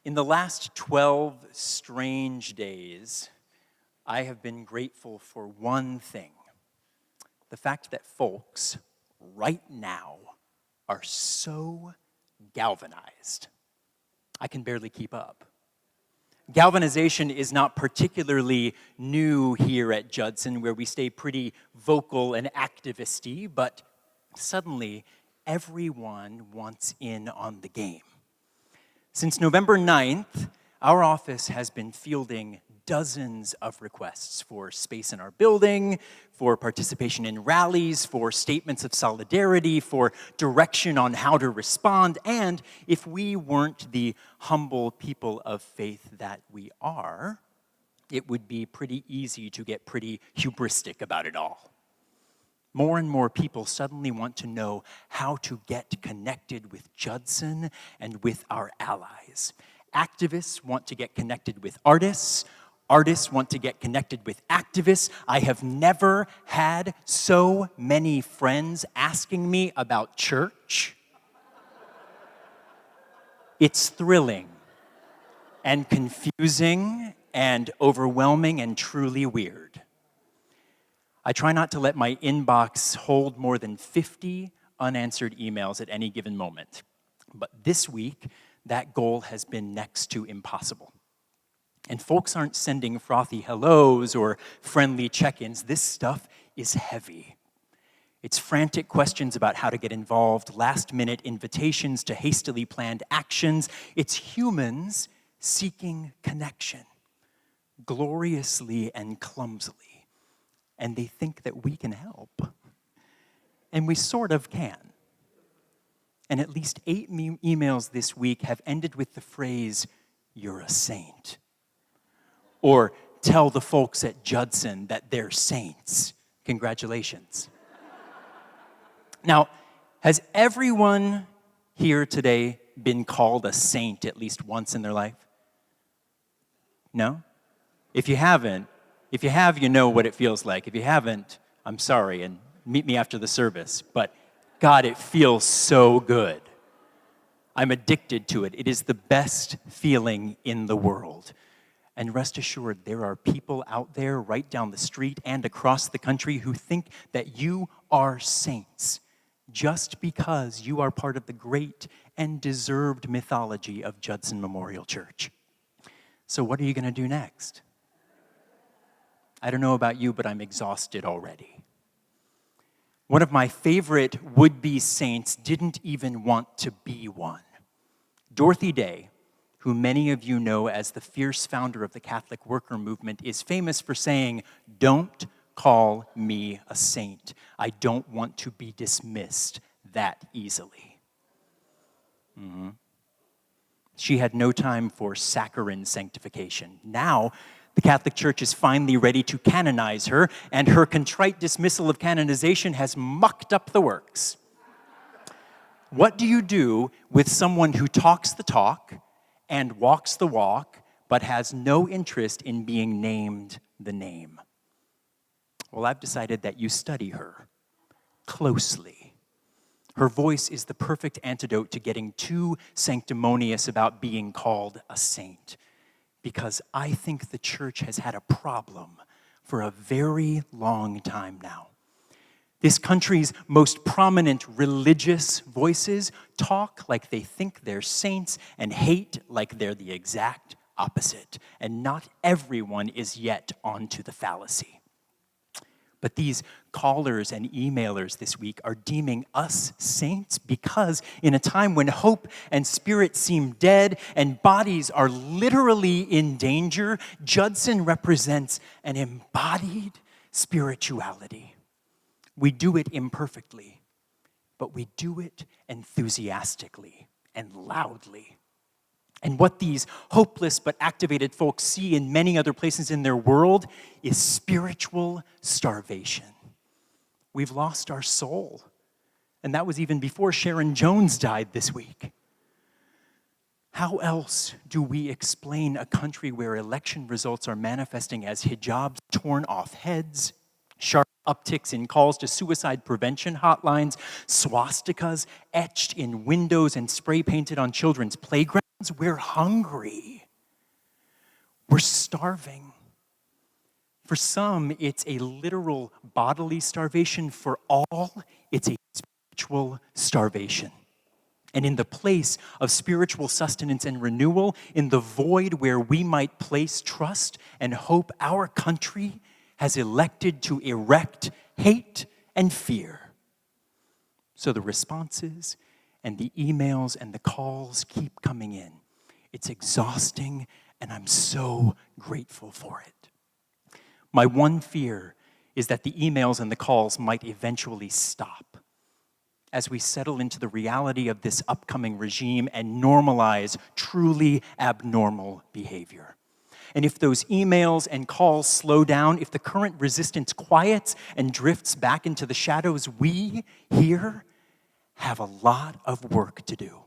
In the last 12 strange days, I have been grateful for one thing. The fact that folks, right now, are so galvanized. I can barely keep up. Galvanization is not particularly new here at Judson, where we stay pretty vocal and activist-y, but suddenly everyone wants in on the game. Since November 9th, our office has been fielding dozens of requests for space in our building, for participation in rallies, for statements of solidarity, for direction on how to respond, and if we weren't the humble people of faith that we are, it would be pretty easy to get pretty hubristic about it all. More and more people suddenly want to know how to get connected with Judson and with our allies. Activists want to get connected with artists. Artists want to get connected with activists. I have never had so many friends asking me about church. It's thrilling and confusing and overwhelming and truly weird. I try not to let my inbox hold more than 50 unanswered emails at any given moment. But this week, that goal has been next to impossible. And folks aren't sending frothy hellos or friendly check-ins. This stuff is heavy. It's frantic questions about how to get involved, last-minute invitations to hastily planned actions. It's humans seeking connection, gloriously and clumsily. And they think that we can help. And we sort of can. And at least 8 emails this week have ended with the phrase, "You're a saint." Or, "Tell the folks at Judson that they're saints. Congratulations." Now, has everyone here today been called a saint at least once in their life? No? If you haven't, if you have, you know what it feels like. If you haven't, I'm sorry, and meet me after the service. But God, it feels so good. I'm addicted to it. It is the best feeling in the world. And rest assured, there are people out there right down the street and across the country who think that you are saints just because you are part of the great and deserved mythology of Judson Memorial Church. So what are you going to do next? I don't know about you, but I'm exhausted already. One of my favorite would-be saints didn't even want to be one. Dorothy Day, who many of you know as the fierce founder of the Catholic worker movement, is famous for saying, "Don't call me a saint. I don't want to be dismissed that easily." She had no time for saccharine sanctification. Now, the Catholic Church is finally ready to canonize her, and her contrite dismissal of canonization has mucked up the works. What do you do with someone who talks the talk and walks the walk, but has no interest in being named the name? Well, I've decided that you study her closely. Her voice is the perfect antidote to getting too sanctimonious about being called a saint. Because I think the church has had a problem for a very long time now. This country's most prominent religious voices talk like they think they're saints and hate like they're the exact opposite. And not everyone is yet onto the fallacy. But these callers and emailers this week are deeming us saints because in a time when hope and spirit seem dead and bodies are literally in danger, Judson represents an embodied spirituality. We do it imperfectly, but we do it enthusiastically and loudly. And what these hopeless but activated folks see in many other places in their world is spiritual starvation. We've lost our soul. And that was even before Sharon Jones died this week. How else do we explain a country where election results are manifesting as hijabs torn off heads, sharp upticks in calls to suicide prevention hotlines, swastikas etched in windows and spray painted on children's playgrounds, We're hungry. We're starving. For some, it's a literal bodily starvation. For all, it's a spiritual starvation. And in the place of spiritual sustenance and renewal, in the void where we might place trust and hope, our country has elected to erect hate and fear. So the responses and the emails and the calls keep coming in. It's exhausting, and I'm so grateful for it. My one fear is that the emails and the calls might eventually stop as we settle into the reality of this upcoming regime and normalize truly abnormal behavior. And if those emails and calls slow down, if the current resistance quiets and drifts back into the shadows, we here have a lot of work to do.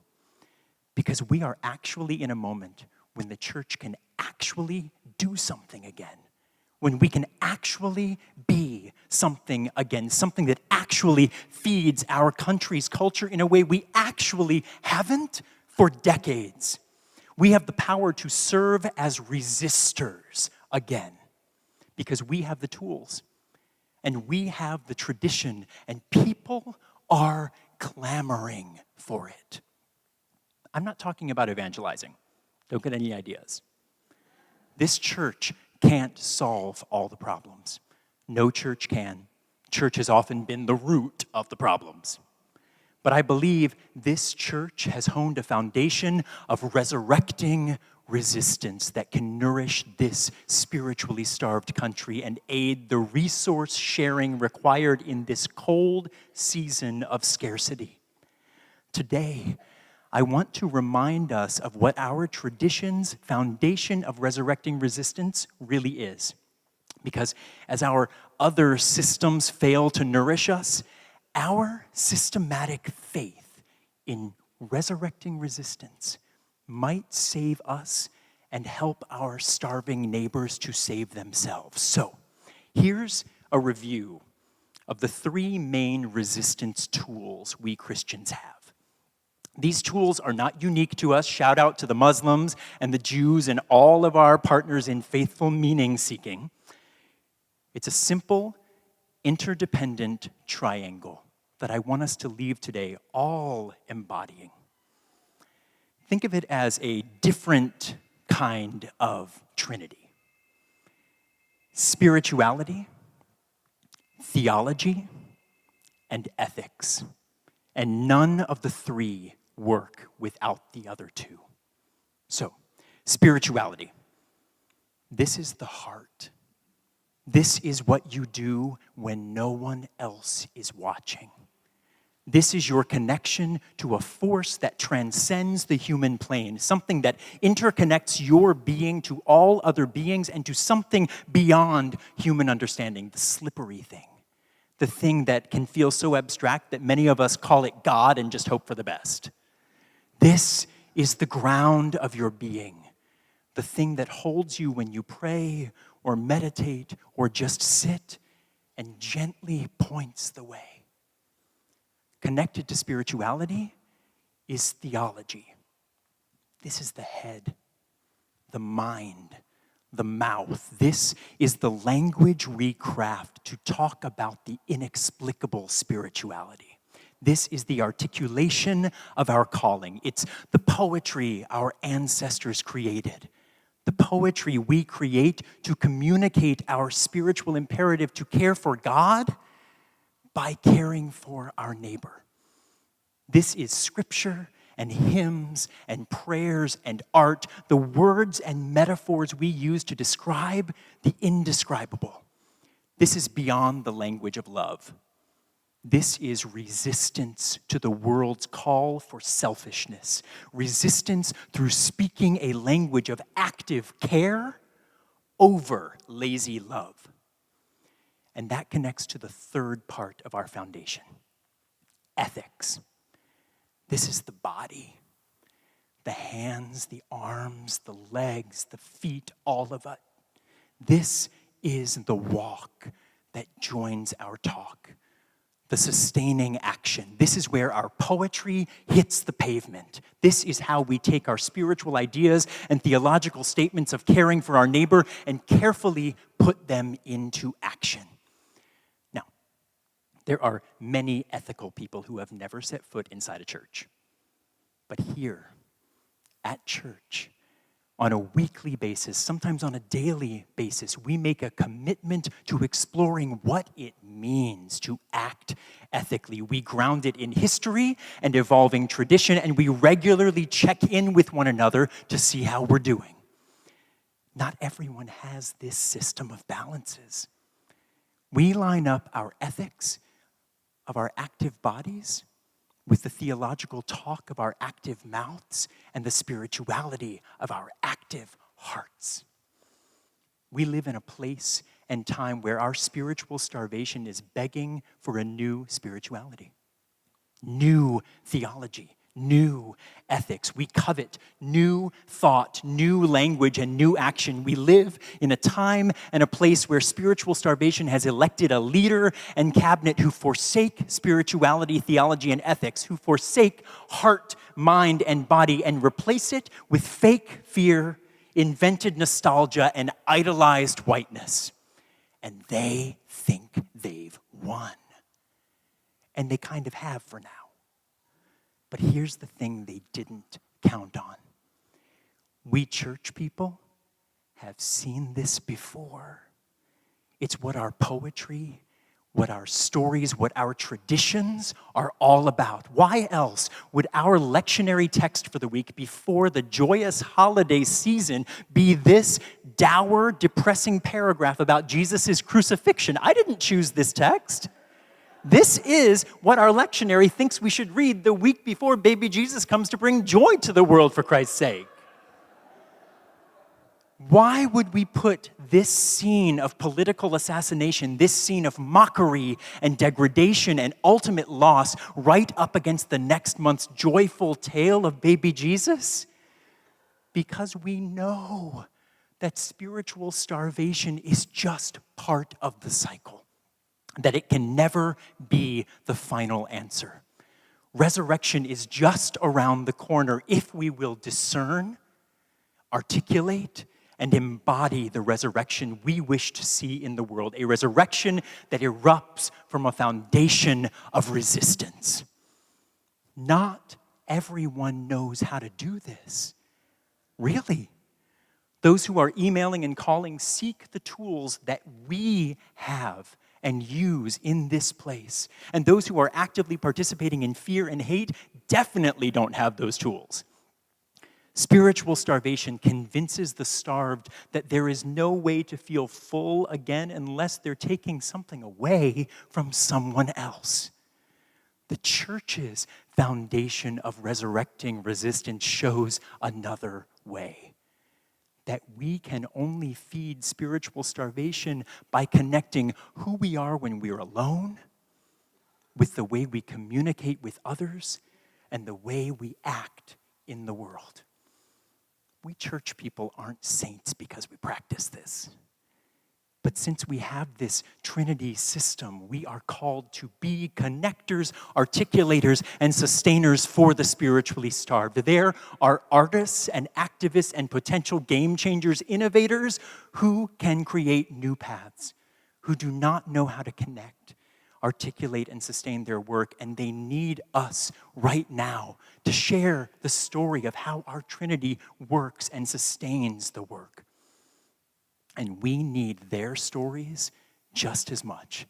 Because we are actually in a moment when the church can actually do something again. When we can actually be something again, something that actually feeds our country's culture in a way we actually haven't for decades. We have the power to serve as resistors again because we have the tools and we have the tradition, and people are clamoring for it. I'm not talking about evangelizing. Don't get any ideas. This church can't solve all the problems. No church can. Church has often been the root of the problems. But I believe this church has honed a foundation of resurrecting resistance that can nourish this spiritually starved country and aid the resource sharing required in this cold season of scarcity. Today, I want to remind us of what our tradition's foundation of resurrecting resistance really is. Because as our other systems fail to nourish us, our systematic faith in resurrecting resistance might save us and help our starving neighbors to save themselves. So, here's a review of the 3 main resistance tools we Christians have. These tools are not unique to us. Shout out to the Muslims and the Jews and all of our partners in faithful meaning seeking. It's a simple, interdependent triangle that I want us to leave today all embodying. Think of it as a different kind of Trinity. Spirituality, theology, and ethics. And none of the 3 work without the other 2. So, spirituality. This is the heart. This is what you do when no one else is watching. This is your connection to a force that transcends the human plane, something that interconnects your being to all other beings and to something beyond human understanding, the slippery thing. The thing that can feel so abstract that many of us call it God and just hope for the best. This is the ground of your being, the thing that holds you when you pray or meditate or just sit and gently points the way. Connected to spirituality is theology. This is the head, the mind, the mouth. This is the language we craft to talk about the inexplicable spirituality. This is the articulation of our calling. It's the poetry our ancestors created. The poetry we create to communicate our spiritual imperative to care for God by caring for our neighbor. This is scripture and hymns and prayers and art, the words and metaphors we use to describe the indescribable. This is beyond the language of love. This is resistance to the world's call for selfishness. Resistance through speaking a language of active care over lazy love. And that connects to the 3rd part of our foundation, ethics. This is the body, the hands, the arms, the legs, the feet, all of it. This is the walk that joins our talk. the sustaining action. This is where our poetry hits the pavement. This is how we take our spiritual ideas and theological statements of caring for our neighbor and carefully put them into action. Now, there are many ethical people who have never set foot inside a church. But here, at church, on a weekly basis, sometimes on a daily basis, we make a commitment to exploring what it means to act ethically. We ground it in history and evolving tradition, and we regularly check in with one another to see how we're doing. Not everyone has this system of balances. We line up our ethics of our active bodies with the theological talk of our active mouths and the spirituality of our active hearts. We live in a place and time where our spiritual starvation is begging for a new spirituality, new theology, new ethics. We covet new thought, new language, and new action. We live in a time and a place where spiritual starvation has elected a leader and cabinet who forsake spirituality, theology, and ethics, who forsake heart, mind, and body, and replace it with fake fear, invented nostalgia, and idolized whiteness. And they think they've won. And they kind of have for now. But here's the thing they didn't count on. We church people have seen this before. It's what our poetry, what our stories, what our traditions are all about. Why else would our lectionary text for the week before the joyous holiday season be this dour, depressing paragraph about Jesus' crucifixion? I didn't choose this text. This is what our lectionary thinks we should read the week before baby Jesus comes to bring joy to the world, for Christ's sake. Why would we put this scene of political assassination, this scene of mockery and degradation and ultimate loss right up against the next month's joyful tale of baby Jesus? Because we know that spiritual starvation is just part of the cycle, that it can never be the final answer. Resurrection is just around the corner if we will discern, articulate, and embody the resurrection we wish to see in the world, a resurrection that erupts from a foundation of resistance. Not everyone knows how to do this. Really. Those who are emailing and calling, seek the tools that we have and use in this place. And those who are actively participating in fear and hate definitely don't have those tools. Spiritual starvation convinces the starved that there is no way to feel full again unless they're taking something away from someone else. The church's foundation of resurrecting resistance shows another way. That we can only feed spiritual starvation by connecting who we are when we're alone, with the way we communicate with others, and the way we act in the world. We church people aren't saints because we practice this. But since we have this Trinity system, we are called to be connectors, articulators, and sustainers for the spiritually starved. There are artists and activists and potential game changers, innovators who can create new paths, who do not know how to connect, articulate, and sustain their work, and they need us right now to share the story of how our Trinity works and sustains the work. And we need their stories just as much.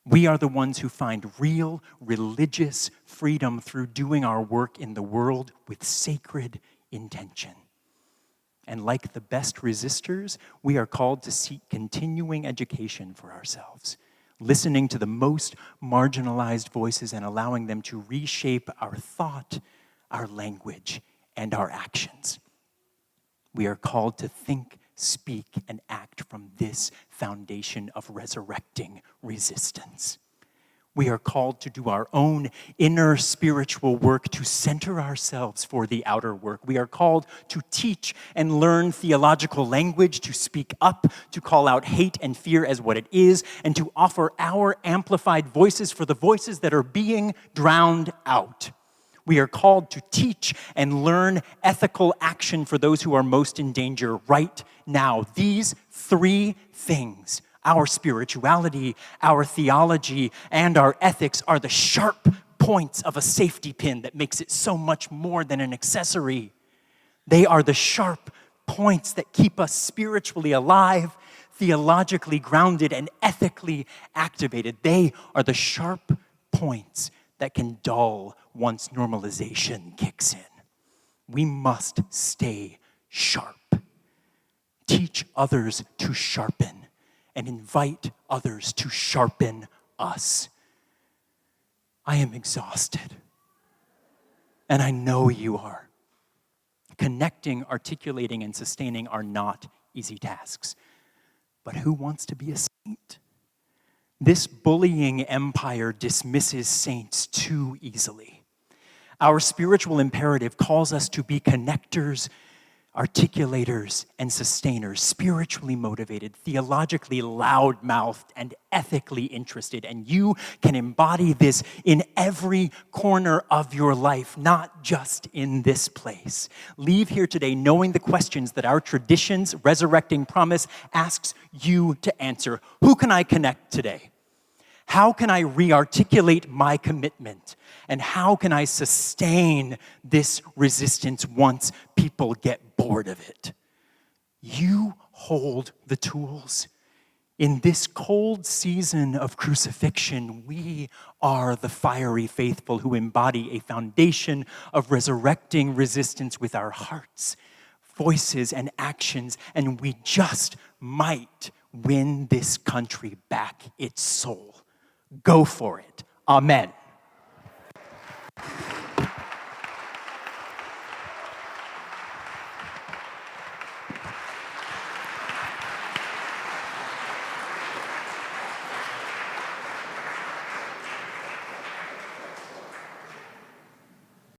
We are the ones who find real religious freedom through doing our work in the world with sacred intention. And like the best resistors, we are called to seek continuing education for ourselves, listening to the most marginalized voices and allowing them to reshape our thought, our language, and our actions. We are called to think, speak, and act from this foundation of resurrecting resistance. We are called to do our own inner spiritual work, to center ourselves for the outer work. We are called to teach and learn theological language, to speak up, to call out hate and fear as what it is, and to offer our amplified voices for the voices that are being drowned out. We are called to teach and learn ethical action for those who are most in danger right now. These three things, our spirituality, our theology, and our ethics, are the sharp points of a safety pin that makes it so much more than an accessory. They are the sharp points that keep us spiritually alive, theologically grounded, and ethically activated. They are the sharp points that can dull once normalization kicks in. We must stay sharp. Teach others to sharpen, and invite others to sharpen us. I am exhausted, and I know you are. Connecting, articulating, and sustaining are not easy tasks. But who wants to be a saint? This bullying empire dismisses saints too easily. Our spiritual imperative calls us to be connectors, articulators, and sustainers, spiritually motivated, theologically loud-mouthed, and ethically interested. And you can embody this in every corner of your life, not just in this place. Leave here today knowing the questions that our tradition's resurrecting promise asks you to answer. Who can I connect today? How can I re-articulate my commitment? And how can I sustain this resistance once people get bored of it? You hold the tools. In this cold season of crucifixion, we are the fiery faithful who embody a foundation of resurrecting resistance with our hearts, voices, and actions, and we just might win this country back its soul. Go for it. Amen.